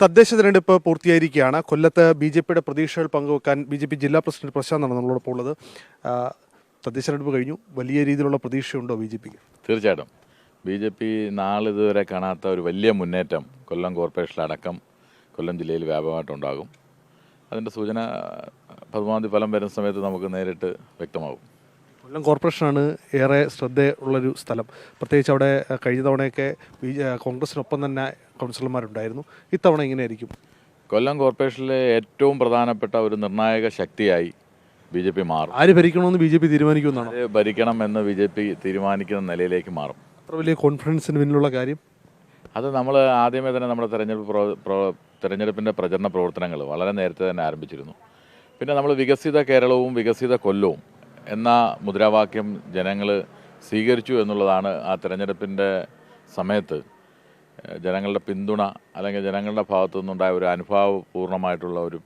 തദ്ദേശ തെരഞ്ഞെടുപ്പ് പൂർത്തിയായിരിക്കുകയാണ്. കൊല്ലത്ത് ബി.ജെ.പിയുടെ പ്രതീക്ഷകൾ പങ്കുവെക്കാൻ ബി.ജെ.പി ജില്ലാ പ്രസിഡന്റ് പ്രശാന്താണ് നമ്മളോടൊപ്പം ഉള്ളത്. തദ്ദേശ തെരഞ്ഞെടുപ്പ് കഴിഞ്ഞു. വലിയ രീതിയിലുള്ള പ്രതീക്ഷയുണ്ടോ ബി.ജെ.പിക്ക്? തീർച്ചയായിട്ടും ബി.ജെ.പി നാളിതുവരെ കാണാത്ത ഒരു വലിയ മുന്നേറ്റം കൊല്ലം കോർപ്പറേഷനിലടക്കം കൊല്ലം ജില്ലയിൽ വ്യാപകമായിട്ടുണ്ടാകും. അതിൻ്റെ സൂചന 10-ാം തീയതി ഫലം വരുന്ന സമയത്ത് നമുക്ക് നേരിട്ട് വ്യക്തമാകും. കൊല്ലം കോർപ്പറേഷനാണ് ഏറെ ശ്രദ്ധയുള്ളൊരു സ്ഥലം. പ്രത്യേകിച്ച് അവിടെ കഴിഞ്ഞ തവണയൊക്കെ കോൺഗ്രസിനൊപ്പം തന്നെ കൗൺസിലർമാരുണ്ടായിരുന്നു. ഇത്തവണ ഇങ്ങനെയായിരിക്കും. കൊല്ലം കോർപ്പറേഷനിലെ ഏറ്റവും പ്രധാനപ്പെട്ട ഒരു നിർണായക ശക്തിയായി ബി.ജെ.പി മാറും. ആര് ഭരിക്കണമെന്ന് ബി.ജെ.പി തീരുമാനിക്കുമെന്നാണ്? ആര് ഭരിക്കണം എന്ന് ബി.ജെ.പി തീരുമാനിക്കുന്ന നിലയിലേക്ക് മാറും. അത്ര വലിയ കോൺഫിഡൻസിന് പിന്നിലുള്ള കാര്യം അത് നമ്മൾ ആദ്യമേ തന്നെ നമ്മുടെ തെരഞ്ഞെടുപ്പിൻ്റെ പ്രചരണ പ്രവർത്തനങ്ങൾ വളരെ നേരത്തെ തന്നെ ആരംഭിച്ചിരുന്നു. പിന്നെ നമ്മൾ വികസിത കേരളവും വികസിത കൊല്ലവും എന്ന മുദ്രാവാക്യം ജനങ്ങൾ സ്വീകരിച്ചു എന്നുള്ളതാണ് ആ തെരഞ്ഞെടുപ്പിൻ്റെ സമയത്ത് ജനങ്ങളുടെ പിന്തുണ അല്ലെങ്കിൽ ജനങ്ങളുടെ ഭാഗത്തു നിന്നുണ്ടായ ഒരു അനുഭാവപൂർണ്ണമായിട്ടുള്ള ഒരു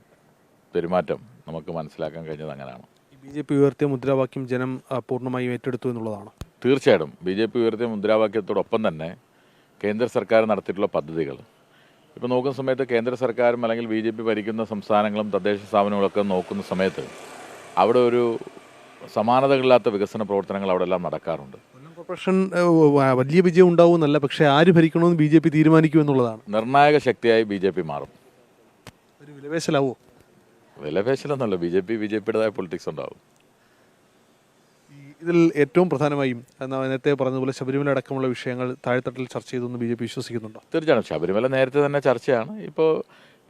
പെരുമാറ്റം നമുക്ക് മനസ്സിലാക്കാൻ കഴിഞ്ഞത് അങ്ങനെയാണ്. ബി.ജെ.പി ഉയർത്തിയ മുദ്രാവാക്യം ജനം പൂർണ്ണമായും ഏറ്റെടുത്തു എന്നുള്ളതാണ്. തീർച്ചയായിട്ടും ബി.ജെ.പി ഉയർത്തിയ മുദ്രാവാക്യത്തോടൊപ്പം തന്നെ കേന്ദ്ര സർക്കാർ നടത്തിയിട്ടുള്ള പദ്ധതികൾ ഇപ്പോൾ നോക്കുന്ന സമയത്ത് കേന്ദ്ര സർക്കാരും അല്ലെങ്കിൽ ബി.ജെ.പി ഭരിക്കുന്ന സംസ്ഥാനങ്ങളും തദ്ദേശ സ്ഥാപനങ്ങളൊക്കെ നോക്കുന്ന സമയത്ത് അവിടെ ഒരു സമാനതകളില്ലാത്ത വികസന പ്രവർത്തനങ്ങൾ അവിടെ എല്ലാം നടക്കാറുണ്ട്. കൊല്ലം കോർപ്പറേഷൻ വലിയ വിജയം ഉണ്ടാവുമെന്നല്ല, പക്ഷേ ആര് ഭരിക്കണമെന്ന് ബി.ജെ.പി തീരുമാനിക്കും എന്നുള്ളതാണ്. നിർണായക ശക്തിയായി ബി.ജെ.പി മാറും. ഒരു വിലപേശലാവോ? വിലപേശലൊന്നുമല്ല, ബി.ജെപിയുടേതായ പൊളിറ്റിക്സ് ഉണ്ടാവും. ഇതിൽ ഏറ്റവും പ്രധാനമായും നേരത്തെ പറഞ്ഞതുപോലെ ശബരിമല അടക്കമുള്ള വിഷയങ്ങൾ താഴെത്തട്ടിൽ ചർച്ച ചെയ്തെന്ന് ബി.ജെ.പി വിശ്വസിക്കുന്നുണ്ടോ? തീർച്ചയായും ശബരിമല നേരത്തെ തന്നെ ചർച്ചയാണ്. ഇപ്പോൾ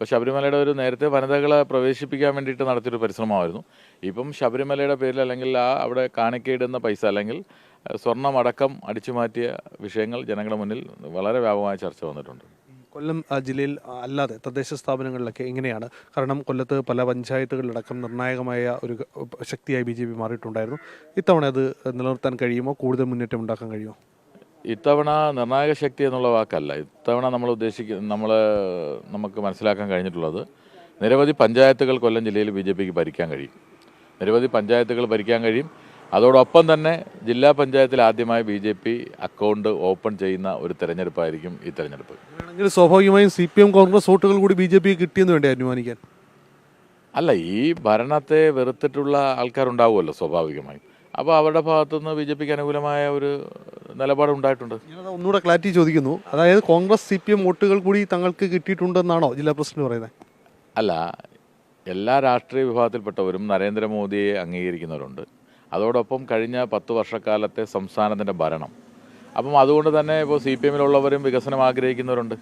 ശബരിമലയുടെ ഒരു നേരത്തെ വനിതകളെ പ്രവേശിപ്പിക്കാൻ വേണ്ടിയിട്ട് നടത്തിയൊരു പരിശ്രമമായിരുന്നു. ഇപ്പം ശബരിമലയുടെ പേരിൽ അല്ലെങ്കിൽ അവിടെ കാണിക്കയിടുന്ന പൈസ അല്ലെങ്കിൽ സ്വർണ്ണമടക്കം അടിച്ചു മാറ്റിയ വിഷയങ്ങൾ ജനങ്ങളുടെ മുന്നിൽ വളരെ വ്യാപകമായ ചർച്ച വന്നിട്ടുണ്ട്. കൊല്ലം ജില്ലയിൽ അല്ലാതെ തദ്ദേശ സ്ഥാപനങ്ങളിലൊക്കെ എങ്ങനെയാണ്? കാരണം കൊല്ലത്ത് പല പഞ്ചായത്തുകളിലടക്കം നിർണായകമായ ഒരു ശക്തിയായി ബി.ജെ.പി മാറിയിട്ടുണ്ടായിരുന്നു. ഇത്തവണ അത് നിലനിർത്താൻ കഴിയുമോ? കൂടുതൽ മുന്നേറ്റം ഉണ്ടാക്കാൻ കഴിയുമോ? ഇത്തവണ നിർണായക ശക്തി എന്നുള്ള വാക്കല്ല. ഇത്തവണ നമുക്ക് മനസ്സിലാക്കാൻ കഴിഞ്ഞിട്ടുള്ളത് നിരവധി പഞ്ചായത്തുകൾ കൊല്ലം ജില്ലയിൽ ബി.ജെ.പിക്ക് ഭരിക്കാൻ കഴിയും. നിരവധി പഞ്ചായത്തുകൾ ഭരിക്കാൻ കഴിയും. അതോടൊപ്പം തന്നെ ജില്ലാ പഞ്ചായത്തിൽ ആദ്യമായി ബി.ജെ.പി അക്കൗണ്ട് ഓപ്പൺ ചെയ്യുന്ന ഒരു തെരഞ്ഞെടുപ്പായിരിക്കും ഈ തെരഞ്ഞെടുപ്പ്. ആണെങ്കിൽ സ്വാഭാവികമായും CPM കോൺഗ്രസ് വോട്ടുകൾ കൂടി ബി.ജെ.പി കിട്ടിയെന്ന് വേണ്ടി അനുമാനിക്കാൻ? അല്ല, ഈ ഭരണത്തെ വെറുത്തിട്ടുള്ള ആൾക്കാരുണ്ടാവുമല്ലോ സ്വാഭാവികമായും. അപ്പോൾ അവരുടെ ഭാഗത്തുനിന്ന് ബി.ജെ.പിക്ക് അനുകൂലമായ ഒരു നിലപാടുണ്ടായിട്ടുണ്ട്. ഒന്നുകൂടെ ക്ലാരിറ്റി ചോദിക്കുന്നു. അതായത് കോൺഗ്രസ് CPM വോട്ടുകൾ കൂടി തങ്ങൾക്ക് കിട്ടിയിട്ടുണ്ടെന്നാണോ ജില്ലാ പ്രസിഡന്റ് പറയുന്നത്? അല്ല, എല്ലാ രാഷ്ട്രീയ വിഭാഗത്തിൽപ്പെട്ടവരും നരേന്ദ്രമോദിയെ അംഗീകരിക്കുന്നവരുണ്ട്. അതോടൊപ്പം കഴിഞ്ഞ 10 വർഷക്കാലത്തെ സംസ്ഥാനത്തിൻ്റെ ഭരണം. അപ്പം അതുകൊണ്ട് തന്നെ ഇപ്പോൾ CPMലുള്ളവരും വികസനം ആഗ്രഹിക്കുന്നവരുണ്ട്,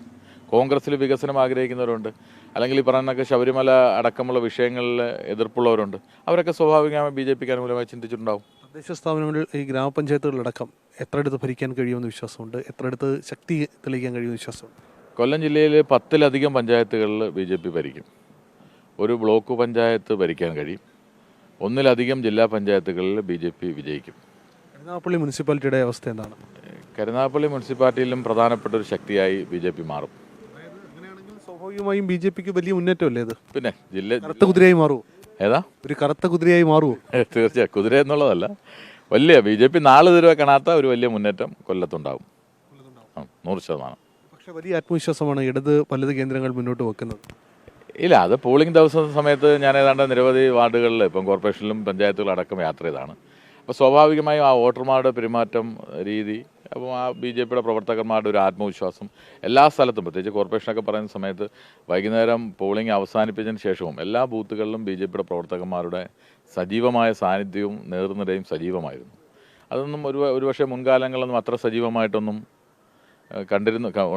കോൺഗ്രസ്സിൽ വികസനം ആഗ്രഹിക്കുന്നവരുണ്ട്, അല്ലെങ്കിൽ ഈ പറയുന്നതൊക്കെ ശബരിമല അടക്കമുള്ള വിഷയങ്ങളിൽ എതിർപ്പുള്ളവരുണ്ട്. അവരൊക്കെ സ്വാഭാവികമായി ബി.ജെ.പിക്ക് അനുകൂലമായി ചിന്തിച്ചിട്ടുണ്ടാവും. തദ്ദേശ സ്ഥാപനങ്ങളിൽ ഈ ഗ്രാമപഞ്ചായത്തുകളിലടക്കം എത്രയിടത്ത് ഭരിക്കാൻ കഴിയുമെന്ന് വിശ്വാസമുണ്ട്? എത്രയിടത്ത് ശക്തി തെളിയിക്കാൻ കഴിയുമെന്ന് വിശ്വാസമുണ്ട്? കൊല്ലം ജില്ലയിൽ 10-ലധികം പഞ്ചായത്തുകളിൽ ബി.ജെ.പി ഭരിക്കും. ഒരു ബ്ലോക്ക് പഞ്ചായത്ത് ഭരിക്കാൻ കഴിയും. 1-ലധികം ജില്ലാ പഞ്ചായത്തുകളിൽ ബി.ജെ.പി വിജയിക്കും. കരുനാഗപ്പള്ളി മുനിസിപ്പാലിറ്റിയുടെ അവസ്ഥ എന്താണ്? കരുനാഗപ്പള്ളി മുനിസിപ്പാലിറ്റിയിലും പ്രധാനപ്പെട്ട ഒരു ശക്തിയായി ബി.ജെ.പി മാറും. സ്വാഭാവികമായും ബി.ജെ.പിക്ക് വലിയ മുന്നേറ്റമല്ലേ ഇത്? പിന്നെ കറുത്ത കുതിരയായി മാറുമോ? ഏതാ ഒരു കറുത്ത കുതിരയായി മാറുമോ? തീർച്ചയായും കുതിര എന്നുള്ളതല്ല, വലിയ ബി.ജെ.പി നാളിതുവരെ കാണാത്ത ഒരു വലിയ മുന്നേറ്റം കൊല്ലത്തുണ്ടാവും. 100%. പക്ഷെ വലിയ ആത്മവിശ്വാസമാണ് ഇടത് വലത് കേന്ദ്രങ്ങൾ മുന്നോട്ട് വെക്കുന്നത്. ഇല്ല, അത് പോളിംഗ് ദിവസം സമയത്ത് ഞാൻ ഏതാണ്ട് നിരവധി വാർഡുകളിൽ ഇപ്പം കോർപ്പറേഷനിലും പഞ്ചായത്തുകളടക്കം യാത്ര ചെയ്താണ്. അപ്പോൾ സ്വാഭാവികമായും ആ വോട്ടർമാരുടെ പെരുമാറ്റം രീതി, അപ്പോൾ ആ ബി.ജെ.പിയുടെ പ്രവർത്തകന്മാരുടെ ഒരു ആത്മവിശ്വാസം എല്ലാ സ്ഥലത്തും, പ്രത്യേകിച്ച് കോർപ്പറേഷനൊക്കെ പറയുന്ന സമയത്ത് വൈകുന്നേരം പോളിംഗ് അവസാനിപ്പിച്ചതിന് ശേഷവും എല്ലാ ബൂത്തുകളിലും ബി.ജെ.പിയുടെ പ്രവർത്തകന്മാരുടെ സജീവമായ സാന്നിധ്യവും നേതൃനിരയും സജീവമായിരുന്നു. അതൊന്നും ഒരുപക്ഷെ മുൻകാലങ്ങളിലൊന്നും അത്ര സജീവമായിട്ടൊന്നും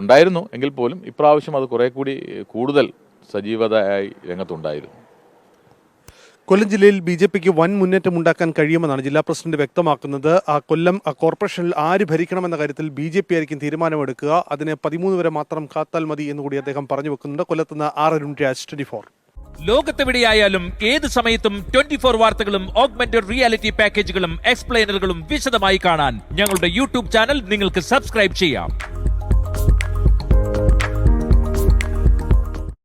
ഉണ്ടായിരുന്നു എങ്കിൽ പോലും ഇപ്രാവശ്യം അത് കുറേ കൂടി കൂടുതൽ സജീവതയായി രംഗത്തുണ്ടായിരുന്നു. കൊല്ലം ജില്ലയിൽ ബി.ജെ.പിക്ക് വൻ മുന്നേറ്റം ഉണ്ടാക്കാൻ കഴിയുമെന്നാണ് ജില്ലാ പ്രസിഡന്റ് വ്യക്തമാക്കുന്നത്. കൊല്ലം കോർപ്പറേഷനിൽ ആര് ഭരിക്കണമെന്ന കാര്യത്തിൽ ബി.ജെ.പി ആയിരിക്കും തീരുമാനമെടുക്കുക. അതിന് 13 വരെ മാത്രം കാത്താൽ മതി എന്നുകൂടി അദ്ദേഹം പറഞ്ഞു വെക്കുന്നുണ്ട്. കൊല്ലത്തുനിന്ന് അരുൺ രാജ്, 24. ലോകത്തെവിടെയായാലും ഏത് സമയത്തും 24 വാർത്തകളും ഓഗ്മെന്റഡ് റിയാലിറ്റി പാക്കേജുകളും എക്സ്പ്ലെയിനറുകളും വിശദമായി കാണാൻ ഞങ്ങളുടെ യൂട്യൂബ് ചാനൽ നിങ്ങൾക്ക് സബ്സ്ക്രൈബ് ചെയ്യാം.